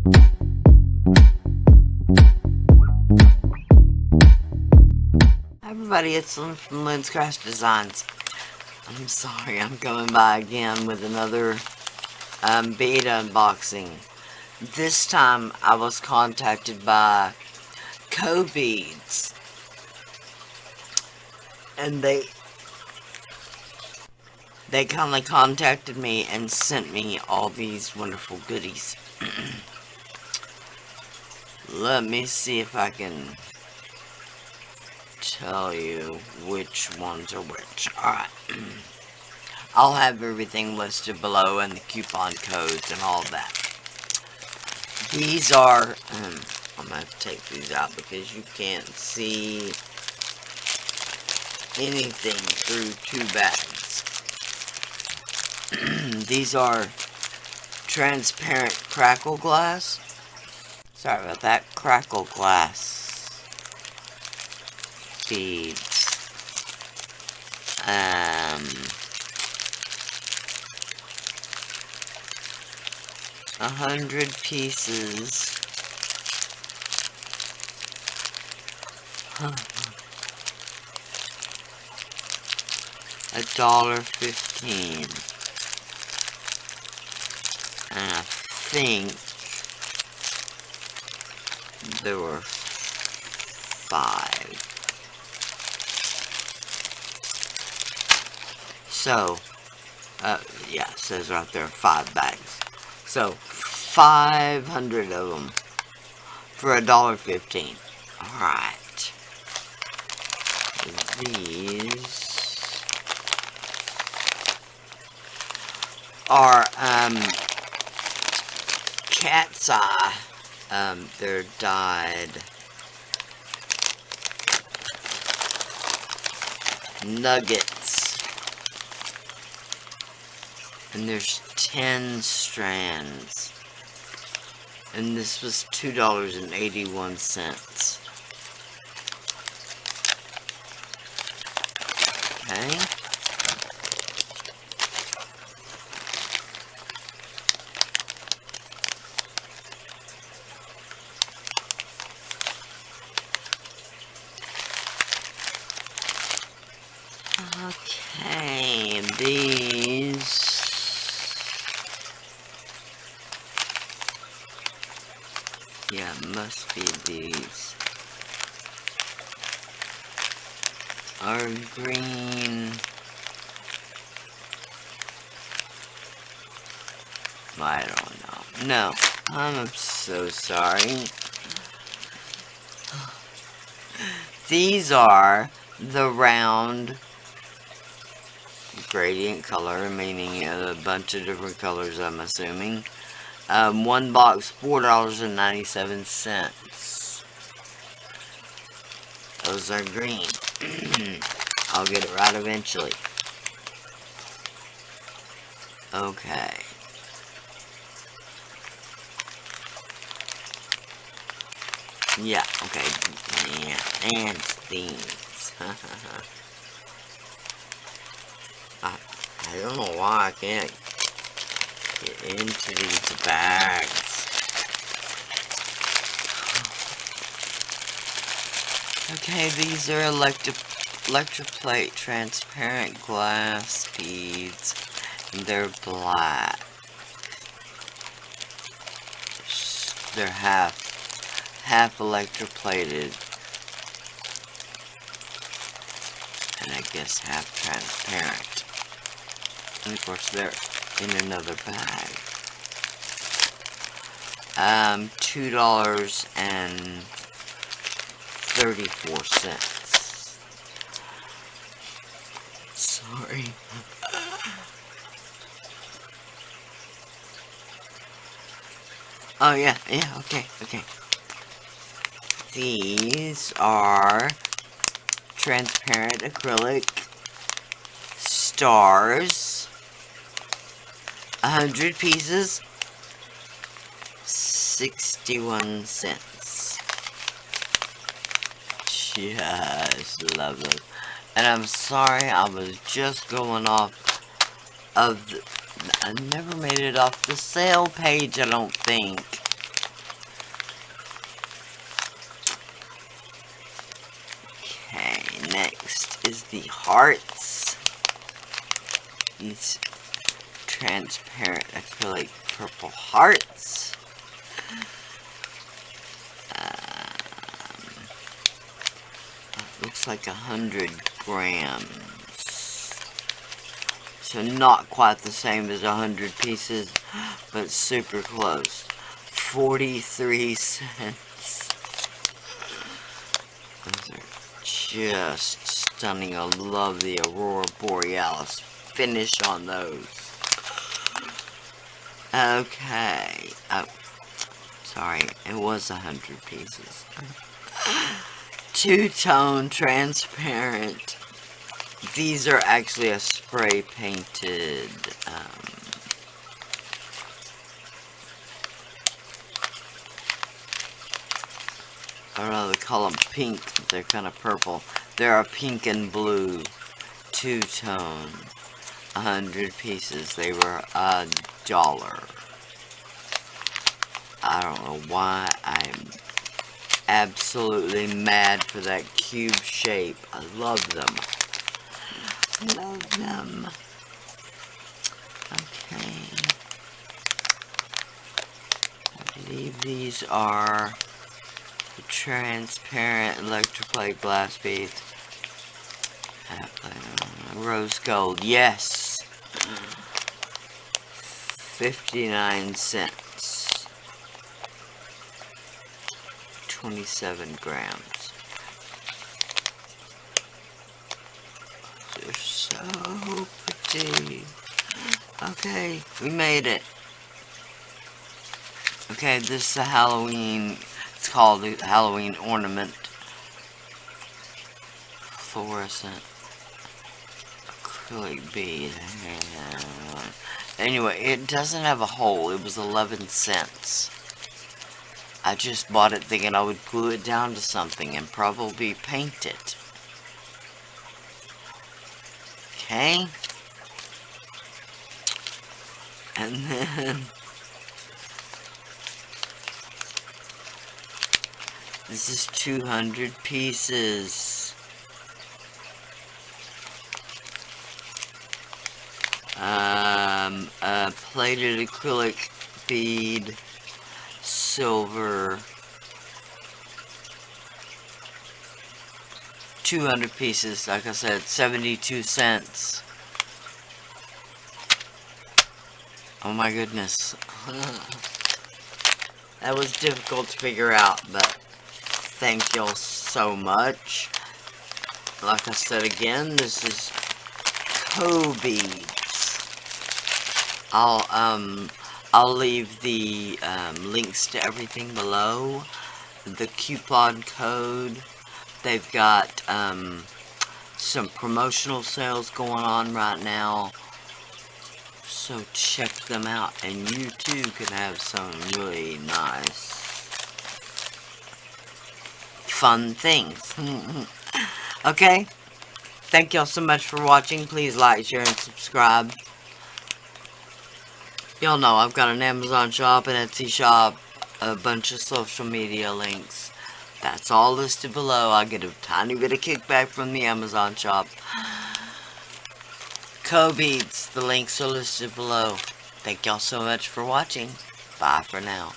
Hi everybody, it's Lyn from Lyn's Craft Designs. I'm sorry, I'm coming by again with another bead unboxing. This time I was contacted by Cobeads, and they kindly contacted me and sent me all these wonderful goodies. Let me see if I can tell you which ones are which. Alright. I'll have everything listed below and the coupon codes and all that. These are, I'm going to have to take these out because you can't see anything through two bags. These are transparent Crackle glass. Sorry about that. Crackle glass beads. 100 pieces. $1.15. And I think there were 5. So, yeah, it says right there 5 bags. So, 500 of them for $1.15. Alright. These are, cat's eye. They're dyed nuggets. And there's 10 strands. And this was $2.81. Okay. Okay, these must be these are green. I don't know. No, I'm so sorry. These are the round gradient color, meaning a bunch of different colors, I'm assuming. One box, $4.97. Those are green. I'll get it right eventually. Okay. Yeah, okay. Yeah, and these. I don't know why I can't get into these bags. Okay, these are electroplate transparent glass beads, and they're black. They're half electroplated, and I guess half transparent. And of course they're in another bag. $2.34. Sorry. Oh yeah, okay. These are transparent acrylic stars. 100 pieces, 61 cents. Just love those. And I'm sorry, I was just going off of the, I never made it off the sale page, I don't think. Next is the hearts. These transparent acrylic purple hearts. Looks like 100 grams. So not quite the same as 100 pieces, but super close. 43 cents. Those are just stunning. I love the Aurora Borealis finish on those. Okay. Oh, sorry. It was 100 pieces. Two-tone transparent. These are actually a spray painted I don't know, they call them pink. They're kind of purple. They're a pink and blue two-tone. 100 pieces. They were $1. I don't know why I'm absolutely mad for that cube shape. I love them. Love them. Okay. I believe these are the transparent electroplate glass beads. Rose gold. Yes. 59 cents. 27 grams. They're so pretty. Okay, we made it. Okay, this is a Halloween. It's called the Halloween ornament. Fluorescent acrylic bead. Anyway, it doesn't have a hole. It was 11 cents. I just bought it thinking I would glue it down to something and probably paint it. Okay. And then this is 200 pieces. A plated acrylic bead, silver, 200 pieces, like I said, 72 cents. Oh my goodness. That was difficult to figure out, but thank y'all so much. Like I said again, this is Cobeads. I'll leave the links to everything below. The coupon code. They've got some promotional sales going on right now. So check them out, and you too can have some really nice, fun things. Okay? Thank y'all so much for watching. Please like, share, and subscribe. Y'all know I've got an Amazon shop, an Etsy shop, a bunch of social media links. That's all listed below. I get a tiny bit of kickback from the Amazon shop. Cobeads, the links are listed below. Thank y'all so much for watching. Bye for now.